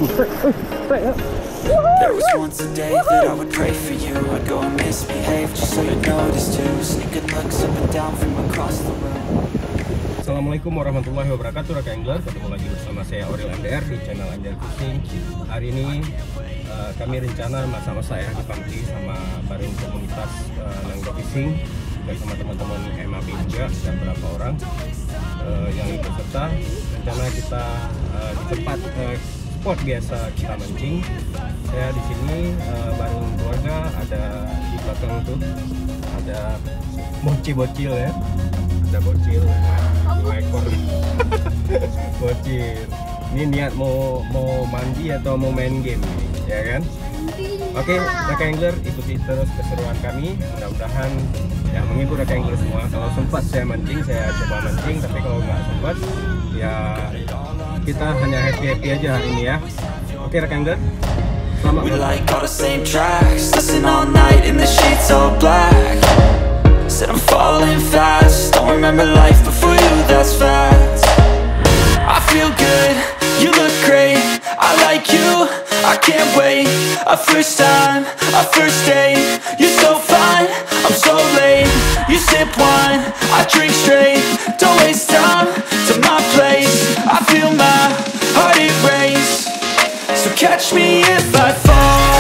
There was once a day that I would pray for you. I'd go and misbehave just so you'd notice too. Sneaking looks up and down from across the room. Assalamualaikum warahmatullahi wabarakatuh, rekan angler. Ketemu lagi bersama saya Oril MDR di channel Angler Fishing. Hari ini kami rencana masa-masa ya di Pangki sama bareng komunitas Angler Fishing bersama teman-teman MAB juga dan beberapa orang yang ikut serta. Rencana kita di tempat spot biasa kita mancing. Saya di sini bareng keluarga, ada di belakang tuh ada bocil ya, ada bocil 2 ekor bocil. Ini niat mau mandi atau mau main game nih, ya kan? Oke, rekan angler, ikuti terus keseruan kami. Mudah-mudahan ya menghibur rekan angler semua. Kalau sempat saya mancing, saya coba mancing. Tapi kalau nggak sempat, ya kita hanya happy aja hari ini ya. Oke rekan angler, selamat. We like all the same tracks, listen all night in the sheets all black. Said I'm falling fast, don't remember life before you, that's facts. I feel good, you look great, I like you, I can't wait. A first time, a first date, you're so fine, I'm so late. You sip wine, I drink straight, don't waste time to my place. I feel my heart erase, so catch me if I fall.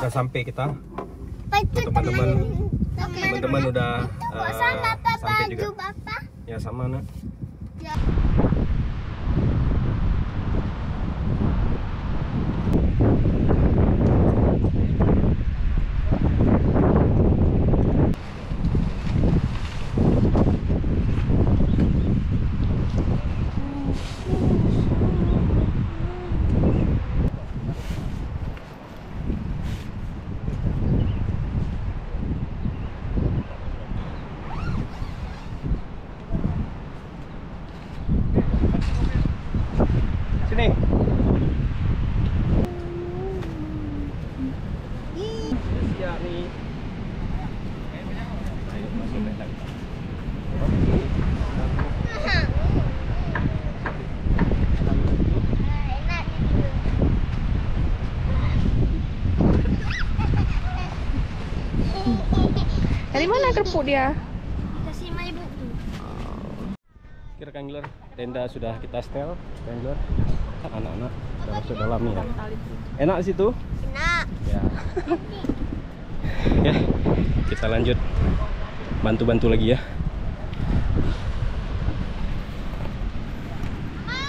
Sampai kita, teman-teman udah sampai juga. Ya sama nak. Sini. Siap nih. Ayo masuk lagi. Dari mana kerupuk dia? Kasih sama ibu. Rekan angler, tenda sudah kita setel, rekan angler. Anak-anak sudah masuk dalam nih ya. Enak di situ? Enak. Ya. Oke, kita lanjut bantu-bantu lagi ya.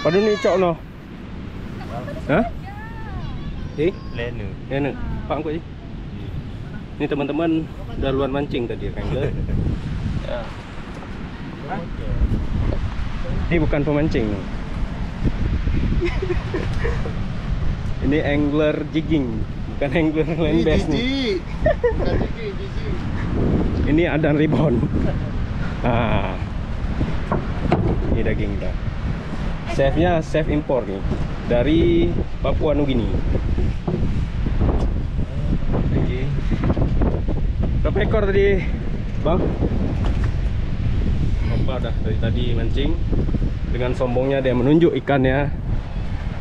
Pada ni cok no. Hah? Lenu. Pak angkut je. Ini teman-teman udah luar mancing tadi rekan angler. Ya. Ini bukan pemancing. Ini angler jigging, bukan angler land bass nih. Ini Adan Ribbon. Ah, ini daging kita. Chefnya chef impor nih dari Papua Nugini. Lagi. Berapa ekor tadi, Bang? Dah dari tadi mancing dengan sombongnya dia menunjuk ikannya.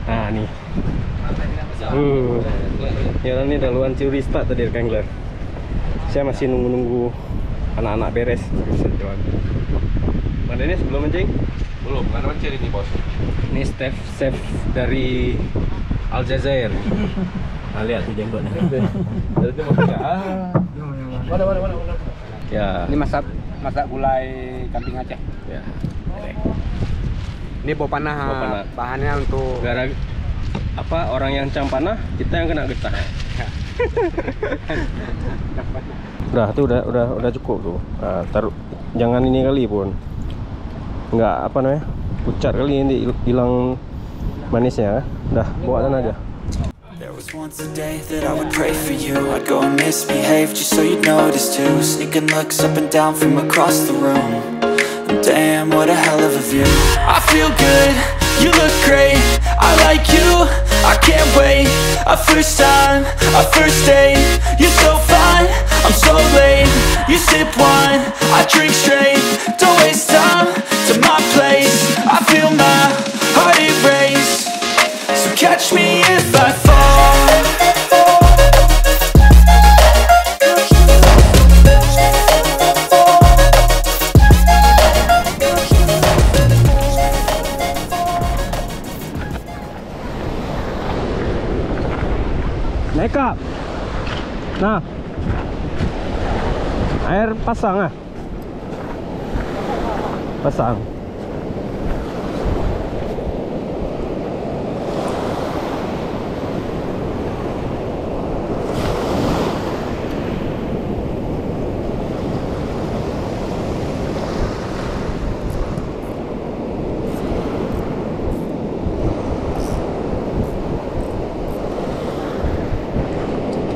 Nah nih, ya ini daluan curi start tadi rekan angler. Saya masih nunggu anak-anak beres. Mana ini sebelum mancing? Belum, karena mancing ini bos. Ini chef dari Aljazair. Nah, lihat tuh jenggotnya. Mana. Ya. Ini masak gulai kambing Aceh. Ya. Ini bau panah. Bahannya untuk gara apa orang yang cang panah, kita yang kena getah. Udah cukup tuh. Nah, taruh jangan ini kali pun. Enggak apa namanya? Pucat kali ini hilang manisnya. Dah, bawa sana aja. There was once a day that I would pray for you. I'd go and misbehave just so you'd notice too. Sneaking looks up and down from across the room. And damn, what a hell of a view. I feel good, You look great, I like you, I can't wait. A first time, a first date. You're so fine, I'm so late. You sip wine, I drink straight. Don't waste time to my place. I feel my heart erase. So catch me if I fall. Makeup. Nah, air pasang ah, pasang.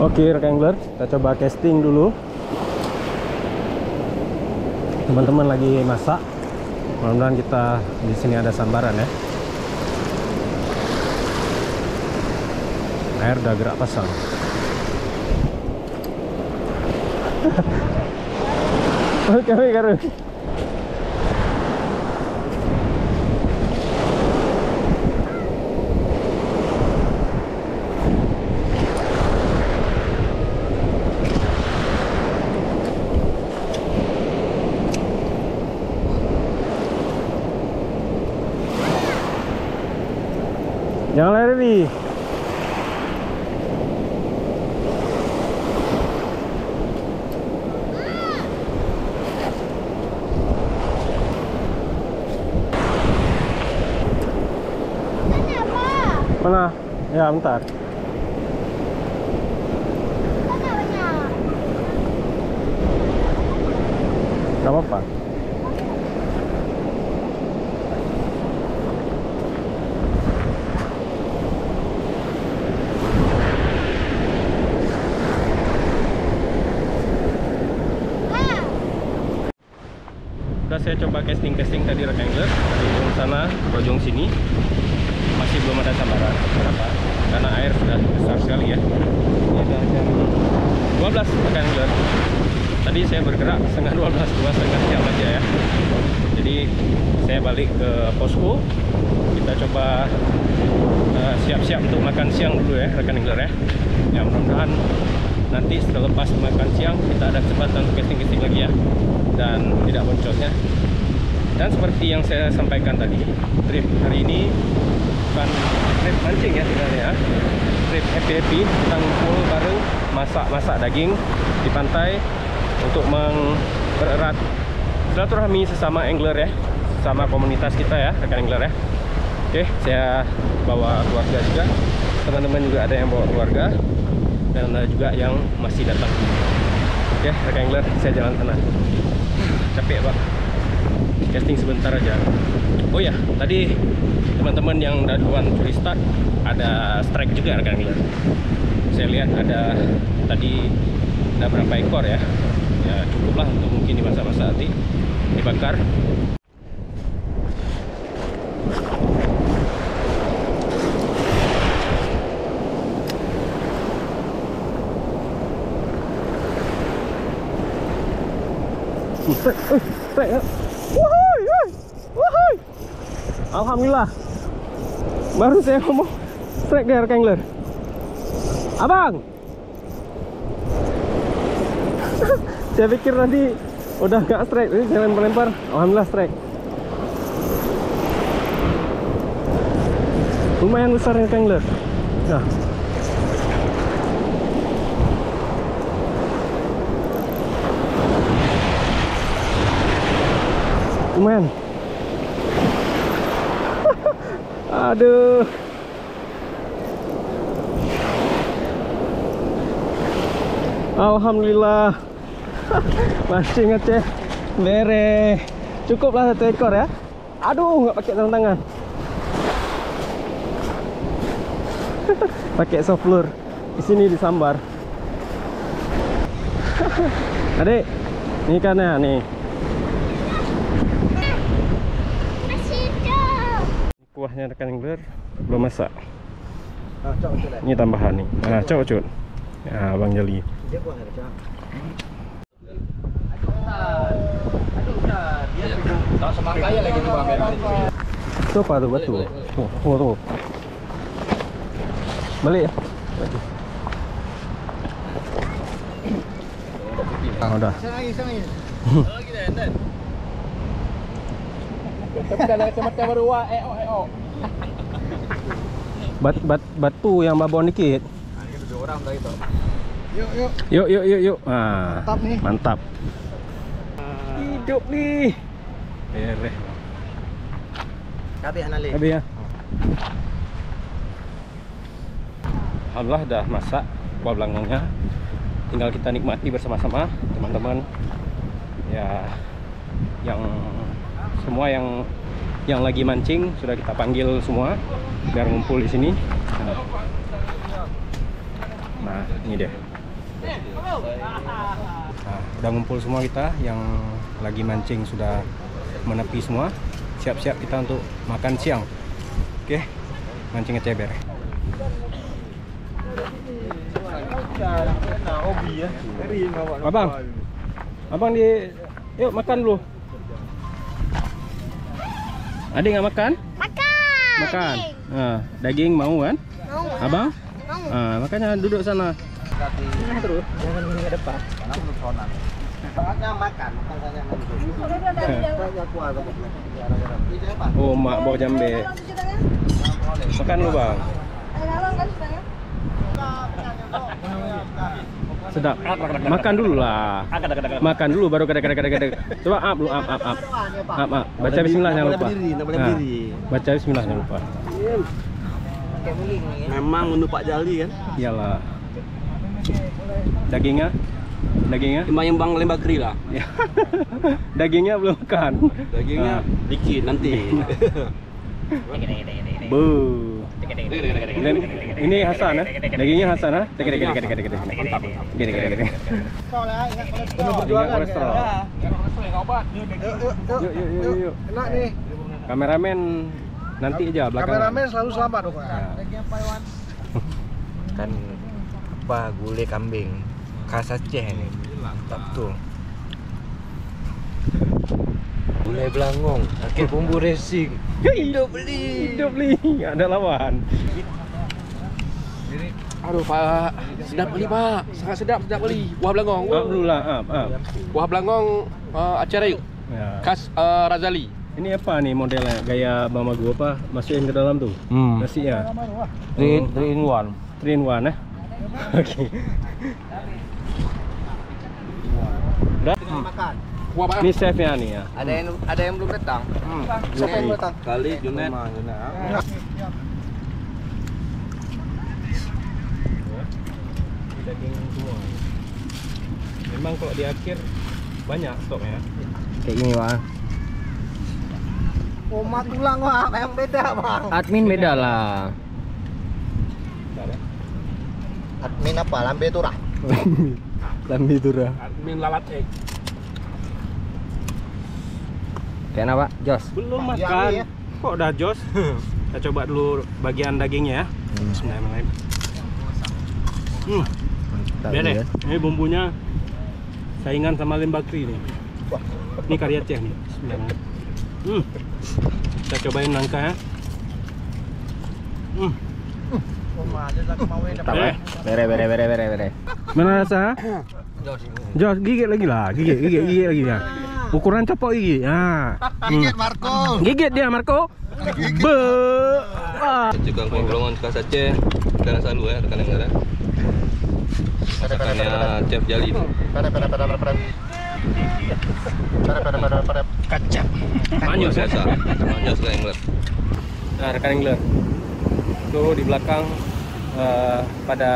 Oke, rekan angler, kita coba casting dulu. Teman-teman lagi masak. Mudah-mudahan kita di sini ada sambaran ya. Air udah gerak pasang. Oke, Karu. Jangan lari nih. Mana? Ya, bentar. Gak apa-apa. Udah saya coba casting tadi rekan angler dari ujung sana ke ujung sini, masih belum ada sambaran. Kenapa? Karena air sudah besar sekali ya. Ini udah jam 12 rekan angler. Tadi saya bergerak setengah 12, 2,5 jam aja ya. Jadi saya balik ke posko. Kita coba siap-siap untuk makan siang dulu ya rekan angler ya. Ya mudah-mudahan nanti setelah lepas makan siang kita ada kesempatan untuk casting lagi ya, dan tidak boncosnya. Dan seperti yang saya sampaikan tadi, trip hari ini bukan trip mancing ya sebenarnya ya. Trip happy-happy, kita ngumpul bareng, masak daging di pantai untuk mempererat silaturahmi sesama angler ya, sama komunitas kita ya rekan angler ya. Oke, saya bawa keluarga juga, teman-teman juga ada yang bawa keluarga, dan ada juga yang masih datang. Oke, rekan angler, saya jalan sana. Capek pak, casting sebentar aja. Oh ya, tadi teman-teman yang udah duluan curi start ada strike juga rekan angler. Saya lihat ada tadi ada berapa ekor ya. Ya cukuplah untuk mungkin di masa-masa nanti dibakar. Alhamdulillah, baru saya ngomong strike ya rekan angler. Abang, saya pikir nanti udah gak strike, jadi saya lempar-lempar. Alhamdulillah strike. Lumayan besar rekan angler. Nah, lumayan. Aduh. Alhamdulillah. Mancing Aceh bere. Cukuplah 1 ekor ya. Aduh, nggak pakai tangan. Pakai soft lure. Di sini disambar. Adik, ini ikannya nih. kuahnya rekan angler belum masak. Ini tambahan nih. Nah, cok cut. Ya, Bang Jali. Itu apa tuh batu? Tuh. Balik ya. Udah. Batu yang babon dikit. Yuk. Ah, mantap. Hidup nih. Beres. Habis ya. Alhamdulillah dah masak kuah belangongnya. Tinggal kita nikmati bersama-sama teman-teman. Ya, yang semua yang lagi mancing sudah kita panggil semua biar ngumpul di sini. Nah, ini deh. Nah, udah ngumpul semua kita yang lagi mancing sudah menepi semua. Siap-siap kita untuk makan siang. Oke, mancing ngeceber. Abang yuk makan dulu. Adik nggak makan? Makan. Nah, daging mau kan? Mau. Abang? Mau. Nah, makanya duduk sana. Terus jangan ke depan. Karena belum sonan. Saatnya makan saja. Oh, mak bawa jambe. Makan dulu, Bang. Sedap. Makan dulu lah. Makan dulu baru kadang-kadang. Coba up dulu, up. Baca bismillah jangan lupa. Nah, baca bismillah jangan lupa. Memang menu Pak Jali kan? Iyalah. Dagingnya? Timbang lembagri lah. Dagingnya belum kan? Dagingnya dikit nanti. Bu. Ini Hasan ya? Dagingnya Hasan ya? Gede. Ingat kolesterol. Yuk. Enak nih. Kameramen nanti aja belakang. Kameramen selalu selamat dong. Kan apa gulai kambing khas Aceh ini. Mantap tuh. Gulai belangong, pakai bumbu racing. Hidup beli. Ada lawan. Aduh Pak, sedap beli Pak, sangat sedap beli. Kuah belangong. Dulu lah, Kuah belangong acara yuk. Ya. Khas Razali. Ini apa nih modelnya? Gaya Bang Magu apa? Masukin ke dalam tuh. Nasinya. 3 in 1. 3 in 1 Oke. Udah. Makan. Kuah Pak. Ini chefnya nih ya. Ada yang belum datang. Siapa yang datang? Kali Junet. Daging semua. Memang kalau di akhir banyak stoknya. Kayak gini Bang. Oma tulang Bang, yang beda Bang. Admin beda lah. Admin apa? Lambe turah. Lambi turah. Admin lalat egg. Kayak apa? Jos. Belum Bang, makan. ya. Kok udah jos? Kita coba dulu bagian dagingnya ya. Bismillahirrahmanirrahim. Beres. Ini bumbunya saingan sama lembagri nih. Ini karya Aceh nih. Bismillahirrahmanirrahim. Kita cobain nangka ya. Bere. Mana rasa? Jos, gigit lagi lah. Gigit lagi ya. Ukuran capok gigi. Nah. Gigit Marco. Gigit dia Marco. Be. Juga kuah belangong khas Aceh. Karena selalu ya rekan-rekan. Masakannya Chef Jali. Kacang. Manyos ya. Manyos lah yang ngeliat. Nah, rekan angler. Tuh di belakang pada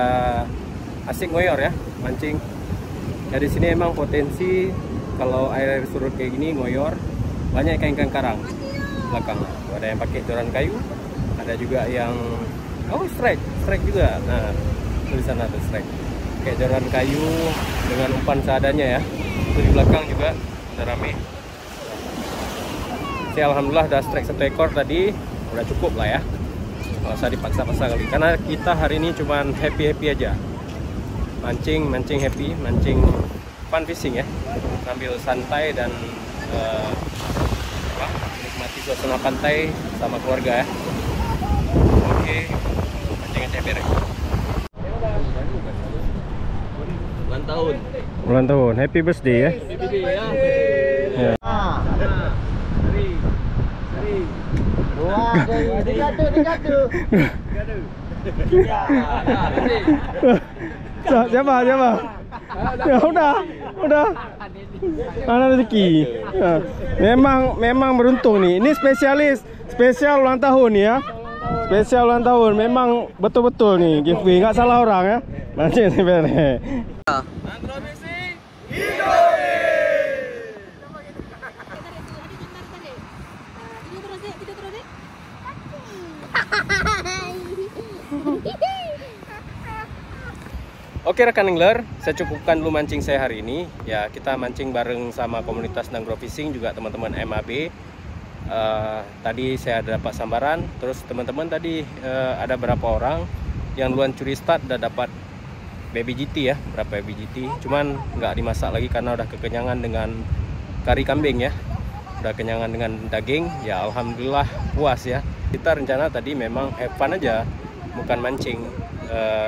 asik ngoyor ya, mancing. Ya di sini emang potensi kalau air surut kayak gini ngoyor, banyak ikan-ikan karang belakang. Ada yang pakai joran kayu, ada juga yang strike juga. Nah, di sana tuh strike. Kayak joran kayu dengan umpan seadanya ya. Itu di belakang juga udah rame. Alhamdulillah ada strike 1 ekor tadi. udah cukup lah ya, nggak usah dipaksa-paksa kali, karena kita hari ini cuman happy aja, mancing happy, mancing fun fishing ya, sambil santai dan nikmati suasana pantai sama keluarga ya. Oke, mancing aja beres. Ulang tahun, happy birthday ya. Ya. Siapa? Ya udah. Mana rezeki. Ya. Memang beruntung nih. Ini spesial ulang tahun ya. Spesial ulang tahun, memang betul-betul nih giveaway, nggak salah orang ya. Mancing sebenarnya. Oke rekan angler, saya cukupkan dulu mancing saya hari ini. Ya kita mancing bareng sama komunitas Nanggro Fishing, juga teman-teman MAB. Tadi saya ada dapat sambaran, terus teman-teman tadi ada berapa orang yang duluan curi start udah dapat baby GT ya, berapa baby GT. Cuman nggak dimasak lagi karena udah kekenyangan dengan kari kambing ya, udah kenyangan dengan daging. Ya alhamdulillah puas ya. Kita rencana tadi memang have fun aja, bukan mancing.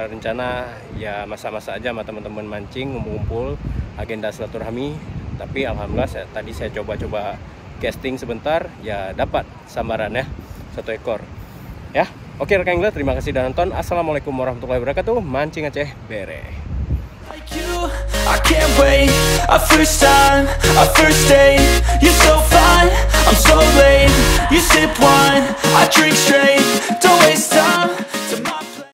Rencana ya masa-masa aja sama teman-teman mancing, ngumpul-ngumpul, agenda silaturahmi. Tapi alhamdulillah tadi saya coba-coba casting sebentar, ya dapat sambaran ya, 1 ekor ya. Oke rekan angler, terima kasih sudah nonton. Assalamualaikum warahmatullahi wabarakatuh. Mancing Aceh bere. I can't wait, a first time, a first date. You're so fine, I'm so late. You sip wine, I drink straight.